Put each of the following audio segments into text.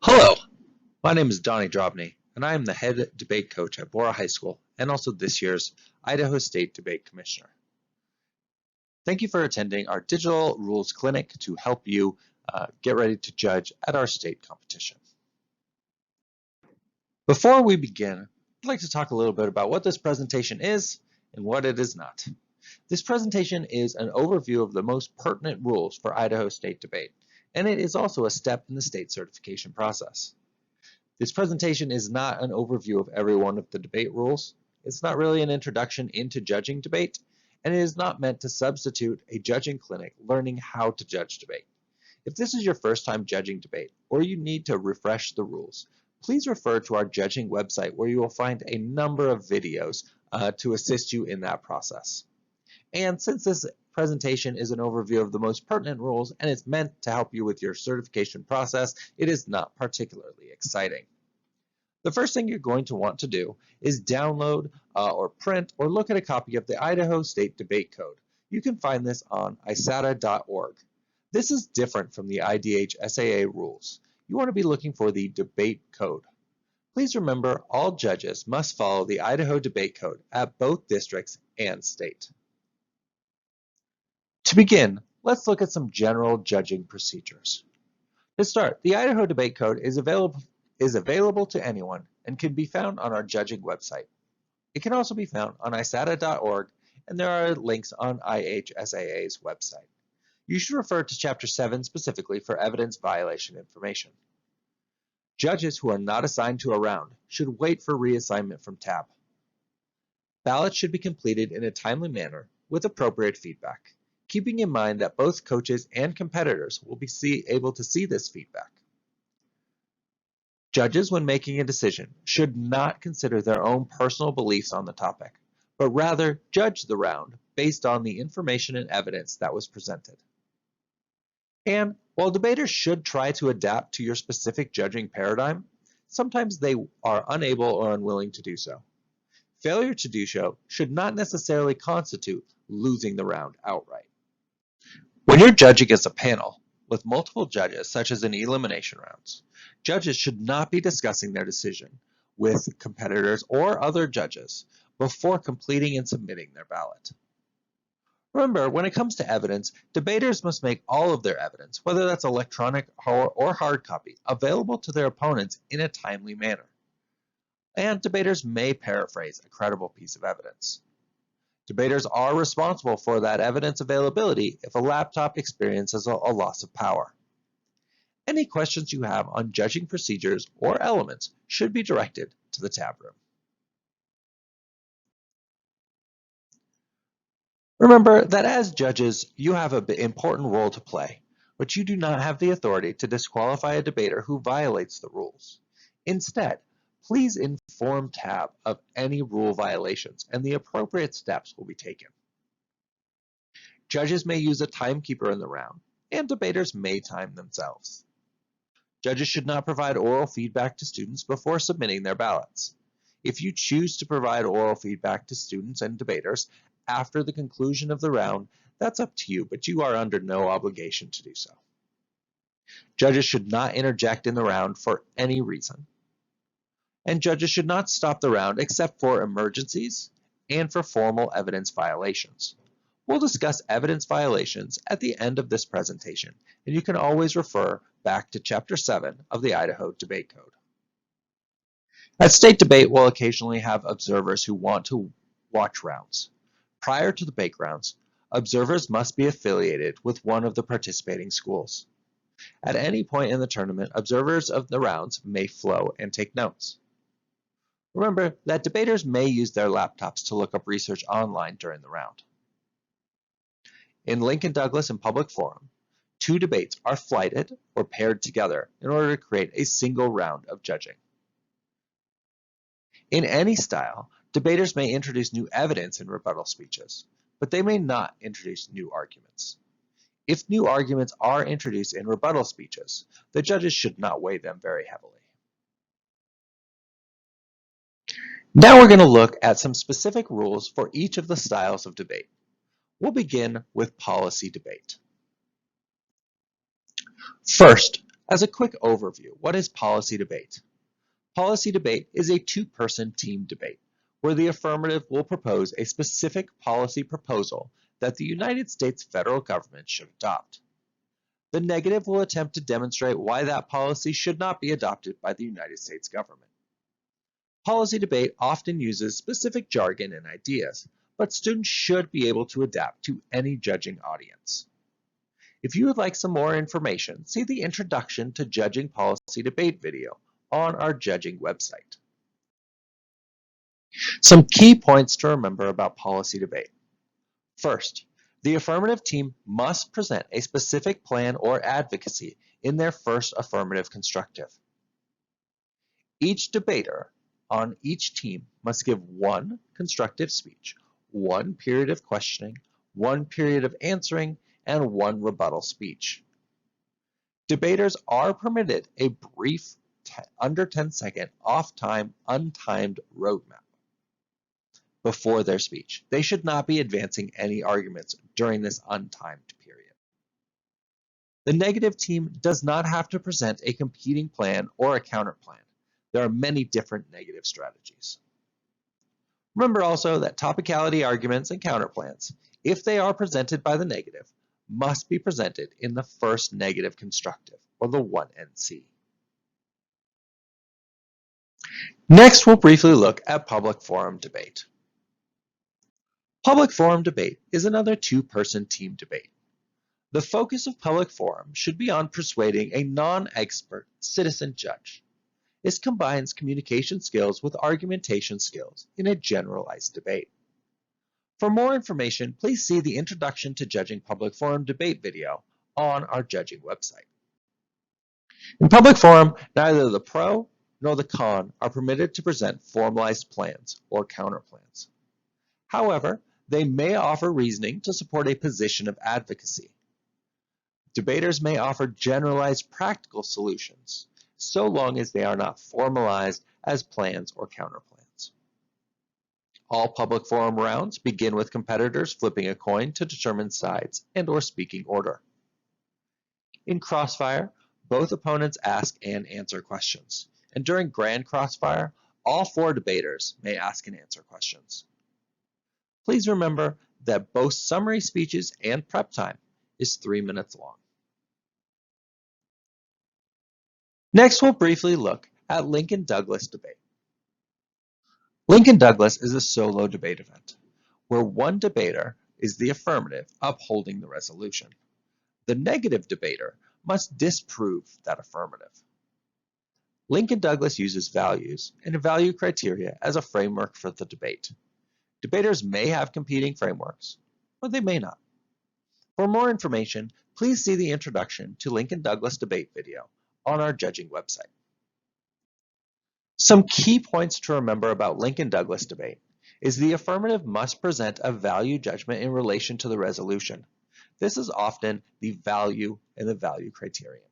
Hello, my name is Donnie Drobny, and I am the head debate coach at Bora High School and also this year's Idaho State Debate Commissioner. Thank you for attending our digital rules clinic to help you get ready to judge at our state competition. Before we begin, I'd like to talk a little bit about what this presentation is and what it is not. This presentation is an overview of the most pertinent rules for Idaho State Debate, and it is also a step in the state certification process. This presentation is not an overview of every one of the debate rules. It's not really an introduction into judging debate, and it is not meant to substitute a judging clinic learning how to judge debate. If this is your first time judging debate, or you need to refresh the rules, please refer to our judging website where you will find a number of videos to assist you in that process. And since this presentation is an overview of the most pertinent rules and it's meant to help you with your certification process, it is not particularly exciting. The first thing you're going to want to do is download or print or look at a copy of the Idaho State Debate Code. You can find this on isata.org. This is different from the IDH SAA rules. You want to be looking for the debate code. Please remember all judges must follow the Idaho Debate Code at both districts and state. To begin, let's look at some general judging procedures. To start, the Idaho Debate Code is available to anyone and can be found on our judging website. It can also be found on isata.org, and there are links on IHSAA's website. You should refer to Chapter 7 specifically for evidence violation information. Judges who are not assigned to a round should wait for reassignment from TAB. Ballots should be completed in a timely manner with appropriate feedback, keeping in mind that both coaches and competitors will be able to see this feedback. Judges, when making a decision, should not consider their own personal beliefs on the topic, but rather judge the round based on the information and evidence that was presented. And while debaters should try to adapt to your specific judging paradigm, sometimes they are unable or unwilling to do so. Failure to do so should not necessarily constitute losing the round outright. When you're judging as a panel with multiple judges, such as in elimination rounds, judges should not be discussing their decision with competitors or other judges before completing and submitting their ballot. Remember, when it comes to evidence, debaters must make all of their evidence, whether that's electronic or hard copy, available to their opponents in a timely manner. And debaters may paraphrase a credible piece of evidence. Debaters are responsible for that evidence availability if a laptop experiences a loss of power. Any questions you have on judging procedures or elements should be directed to the tab room. Remember that as judges, you have an important role to play, but you do not have the authority to disqualify a debater who violates the rules. Instead, please inform TAB of any rule violations and the appropriate steps will be taken. Judges may use a timekeeper in the round, and debaters may time themselves. Judges should not provide oral feedback to students before submitting their ballots. If you choose to provide oral feedback to students and debaters after the conclusion of the round, that's up to you, but you are under no obligation to do so. Judges should not interject in the round for any reason. And judges should not stop the round except for emergencies and for formal evidence violations. We'll discuss evidence violations at the end of this presentation, and you can always refer back to Chapter 7 of the Idaho Debate Code. At state debate, we'll occasionally have observers who want to watch rounds. Prior to the debate rounds, observers must be affiliated with one of the participating schools. At any point in the tournament, observers of the rounds may flow and take notes. Remember that debaters may use their laptops to look up research online during the round. In Lincoln Douglas and Public Forum, two debates are flighted or paired together in order to create a single round of judging. In any style, debaters may introduce new evidence in rebuttal speeches, but they may not introduce new arguments. If new arguments are introduced in rebuttal speeches, the judges should not weigh them very heavily. Now we're going to look at some specific rules for each of the styles of debate. We'll begin with policy debate. First, As a quick overview, what is policy debate? Policy debate is a two-person team debate where the affirmative will propose a specific policy proposal that the United States federal government should adopt. The negative will attempt to demonstrate why that policy should not be adopted by the United States government. Policy debate often uses specific jargon and ideas, but students should be able to adapt to any judging audience. If you would like some more information, see the Introduction to Judging Policy Debate video on our judging website. Some key points to remember about policy debate. First, the affirmative team must present a specific plan or advocacy in their first affirmative constructive. Each debater on each team must give one constructive speech, one period of questioning, one period of answering, and one rebuttal speech. Debaters are permitted a brief, under 10-second, off-time, untimed roadmap before their speech. They should not be advancing any arguments during this untimed period. The negative team does not have to present a competing plan or a counterplan. There are many different negative strategies. Remember also that topicality arguments and counterplans, if they are presented by the negative, must be presented in the first negative constructive, or the 1NC. Next, we'll briefly look at public forum debate. Public forum debate is another two-person team debate. The focus of public forum should be on persuading a non-expert citizen judge. This combines communication skills with argumentation skills in a generalized debate. For more information, please see the Introduction to Judging Public Forum Debate video on our judging website. In public forum, neither the pro nor the con are permitted to present formalized plans or counterplans. However, they may offer reasoning to support a position of advocacy. Debaters may offer generalized practical solutions, so long as they are not formalized as plans or counterplans. All public forum rounds begin with competitors flipping a coin to determine sides and/or speaking order. In crossfire, both opponents ask and answer questions, and during grand crossfire, all four debaters may ask and answer questions. Please remember that both summary speeches and prep time is 3 minutes long. Next, we'll briefly look at Lincoln-Douglas debate. Lincoln-Douglas is a solo debate event, where one debater is the affirmative upholding the resolution. The negative debater must disprove that affirmative. Lincoln-Douglas uses values and a value criteria as a framework for the debate. Debaters may have competing frameworks, or they may not. For more information, please see the Introduction to Lincoln-Douglas debate video on our judging website. Some key points to remember about Lincoln-Douglas debate is the affirmative must present a value judgment in relation to the resolution. This is often the value and the value criterion.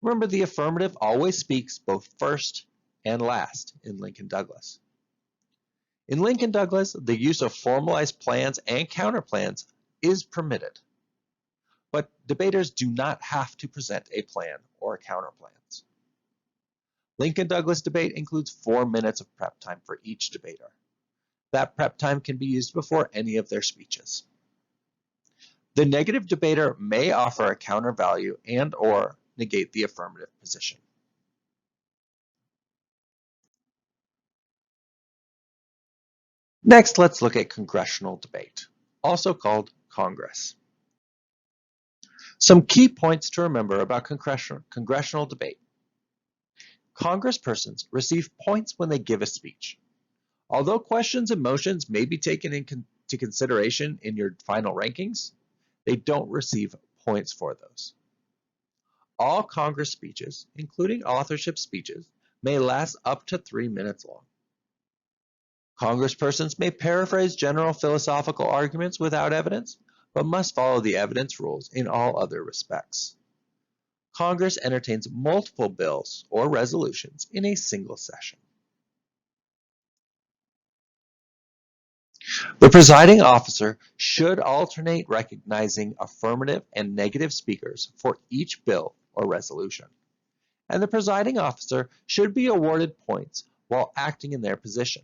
Remember, the affirmative always speaks both first and last in Lincoln-Douglas. In Lincoln-Douglas, the use of formalized plans and counterplans is permitted, but debaters do not have to present a plan or counterplans. Lincoln-Douglas debate includes 4 minutes of prep time for each debater. That prep time can be used before any of their speeches. The negative debater may offer a counter value and/or negate the affirmative position. Next, let's look at congressional debate, also called Congress. Some key points to remember about congressional debate. Congresspersons receive points when they give a speech. Although questions and motions may be taken into consideration in your final rankings, they don't receive points for those. All Congress speeches, including authorship speeches, may last up to 3 minutes long. Congresspersons may paraphrase general philosophical arguments without evidence, but must follow the evidence rules in all other respects. Congress entertains multiple bills or resolutions in a single session. The presiding officer should alternate recognizing affirmative and negative speakers for each bill or resolution. And the presiding officer should be awarded points while acting in their position.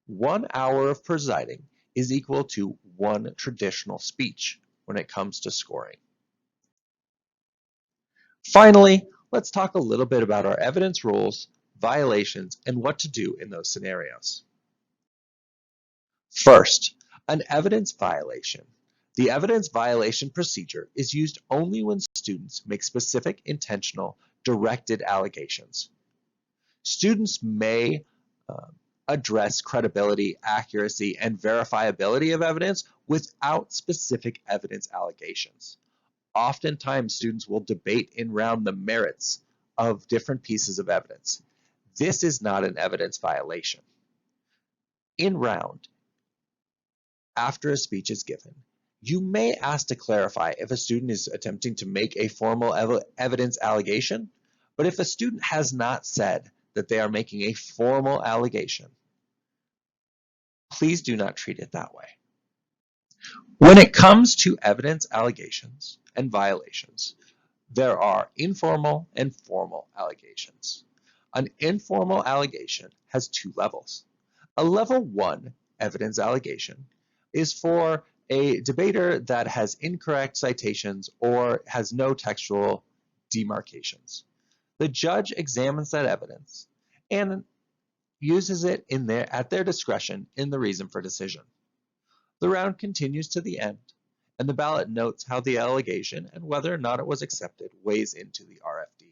1 hour of presiding is equal to 1 traditional speech when it comes to scoring. Finally, let's talk a little bit about our evidence rules, violations, and what to do in those scenarios. First, an evidence violation. The evidence violation procedure is used only when students make specific, intentional, directed allegations. Students may address credibility, accuracy, and verifiability of evidence without specific evidence allegations. Oftentimes, students will debate in round the merits of different pieces of evidence. This is not an evidence violation. In round, after a speech is given, you may ask to clarify if a student is attempting to make a formal evidence allegation, but if a student has not said that they are making a formal allegation, please do not treat it that way. When it comes to evidence allegations and violations, there are informal and formal allegations. An informal allegation has 2 levels. A level 1 evidence allegation is for a debater that has incorrect citations or has no textual demarcations. The judge examines that evidence and uses it at their discretion in the reason for decision. The round continues to the end, and the ballot notes how the allegation and whether or not it was accepted weighs into the RFD.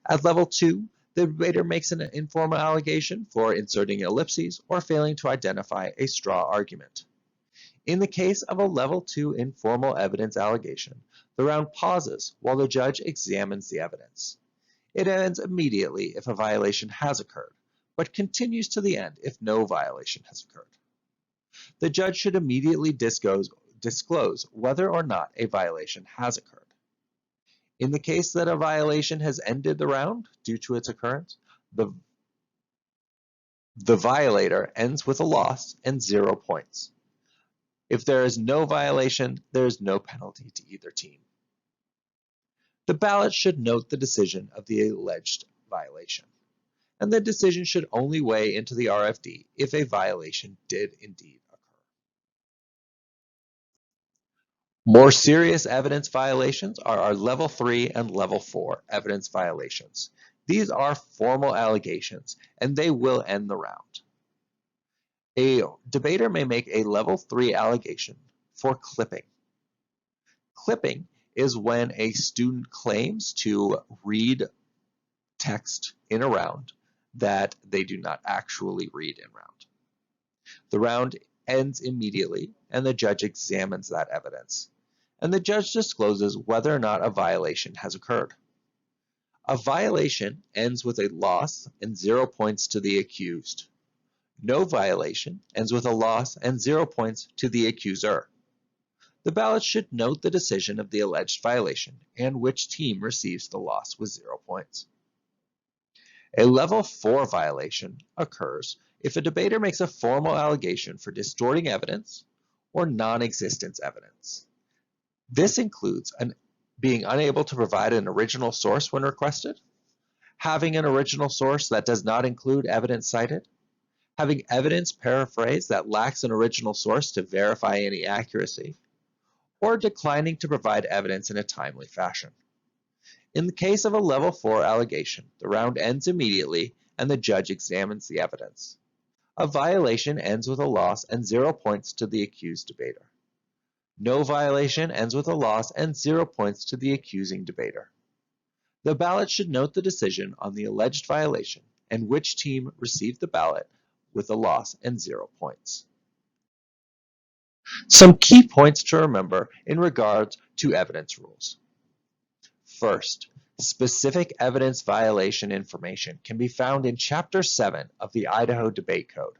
At level 2, the debater makes an informal allegation for inserting ellipses or failing to identify a straw argument. In the case of a level 2 informal evidence allegation, the round pauses while the judge examines the evidence. It ends immediately if a violation has occurred, but continues to the end if no violation has occurred. The judge should immediately disclose whether or not a violation has occurred. In the case that a violation has ended the round due to its occurrence, the violator ends with a loss and 0 points. If there is no violation, there is no penalty to either team. The ballot should note the decision of the alleged violation, and the decision should only weigh into the RFD if a violation did indeed occur. More serious evidence violations are our level 3 and level 4 evidence violations. These are formal allegations, and they will end the round. A debater may make a level 3 allegation for clipping. Clipping is when a student claims to read text in a round that they do not actually read in round. The round ends immediately, and the judge examines that evidence, and the judge discloses whether or not a violation has occurred. A violation ends with a loss and 0 points to the accused. No violation ends with a loss and 0 points to the accuser. The ballot should note the decision of the alleged violation and which team receives the loss with 0 points. A level 4 violation occurs if a debater makes a formal allegation for distorting evidence or non-existence evidence. This includes being unable to provide an original source when requested, having an original source that does not include evidence cited, having evidence paraphrased that lacks an original source to verify any accuracy, or declining to provide evidence in a timely fashion. In the case of a level 4 allegation, the round ends immediately and the judge examines the evidence. A violation ends with a loss and 0 points to the accused debater. No violation ends with a loss and 0 points to the accusing debater. The ballot should note the decision on the alleged violation and which team received the ballot with a loss and 0 points. Some key points to remember in regards to evidence rules. First, specific evidence violation information can be found in Chapter 7 of the Idaho Debate Code.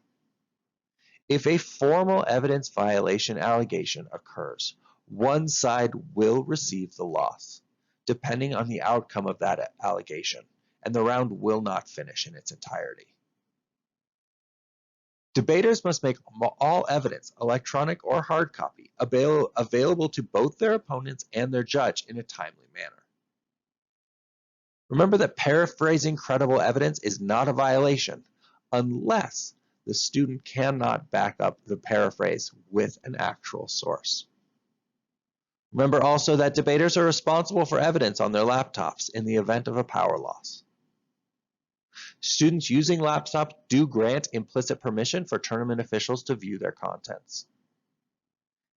If a formal evidence violation allegation occurs, one side will receive the loss, depending on the outcome of that allegation, and the round will not finish in its entirety. Debaters must make all evidence, electronic or hard copy, available to both their opponents and their judge in a timely manner. Remember that paraphrasing credible evidence is not a violation unless the student cannot back up the paraphrase with an actual source. Remember also that debaters are responsible for evidence on their laptops in the event of a power loss. Students using laptops do grant implicit permission for tournament officials to view their contents.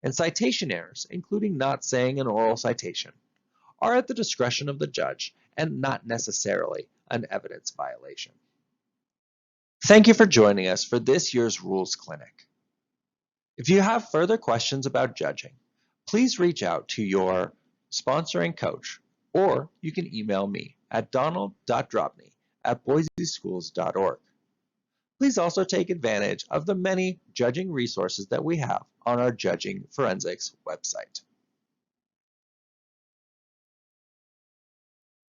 And citation errors, including not saying an oral citation, are at the discretion of the judge and not necessarily an evidence violation. Thank you for joining us for this year's Rules Clinic. If you have further questions about judging, please reach out to your sponsoring coach, or you can email me at donald.drobny@boiseschools.org. Please also take advantage of the many judging resources that we have on our Judging Forensics website.